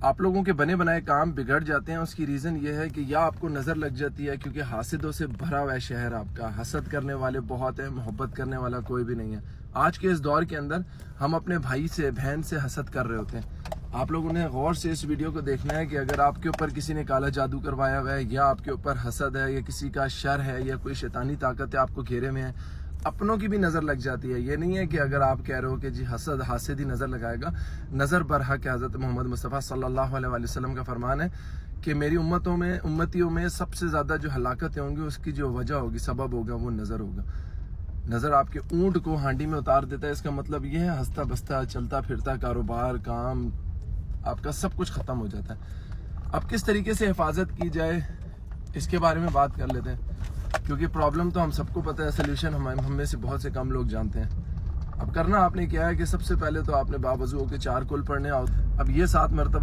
آپ لوگوں کے بنے بنائے کام بگڑ جاتے ہیں، اس کی ریزن یہ ہے کہ یا آپ کو نظر لگ جاتی ہے کیونکہ حاسدوں سے بھرا ہوا ہے شہر آپ کا، حسد کرنے والے بہت ہیں، محبت کرنے والا کوئی بھی نہیں ہے۔ آج کے اس دور کے اندر ہم اپنے بھائی سے بہن سے حسد کر رہے ہوتے ہیں۔ آپ لوگوں نے غور سے اس ویڈیو کو دیکھنا ہے کہ اگر آپ کے اوپر کسی نے کالا جادو کروایا ہوا ہے یا آپ کے اوپر حسد ہے یا کسی کا شر ہے یا کوئی شیطانی طاقت ہے آپ کو گھیرے میں ہے، اپنوں کی بھی نظر لگ جاتی ہے۔ یہ نہیں ہے کہ اگر آپ کہہ رہے ہو کہ جی حاسد ہی نظر لگائے گا، نظر برحق ہے۔ حضرت محمد مصطفیٰ صلی اللہ علیہ وسلم کا فرمان ہے کہ میری امتیوں میں سب سے زیادہ جو ہلاکتیں ہوں گی اس کی جو وجہ ہوگی، سبب ہوگا، وہ نظر ہوگا۔ نظر آپ کے اونٹ کو ہانڈی میں اتار دیتا ہے، اس کا مطلب یہ ہے ہنستا بستا چلتا پھرتا کاروبار کام آپ کا سب کچھ ختم ہو جاتا ہے۔ اب کس طریقے سے حفاظت کی جائے اس کے بارے میں بات کر لیتے ہیں، کیونکہ پرابلم تو ہم سب کو پتہ ہے، سلیوشن ہم میں سے بہت سے کم لوگ جانتے ہیں۔ اب کرنا آپ نے کیا ہے کہ سب سے پہلے تو آپ نے باوضو ہو کے 4 کل پڑھنے، اب یہ 7 مرتبہ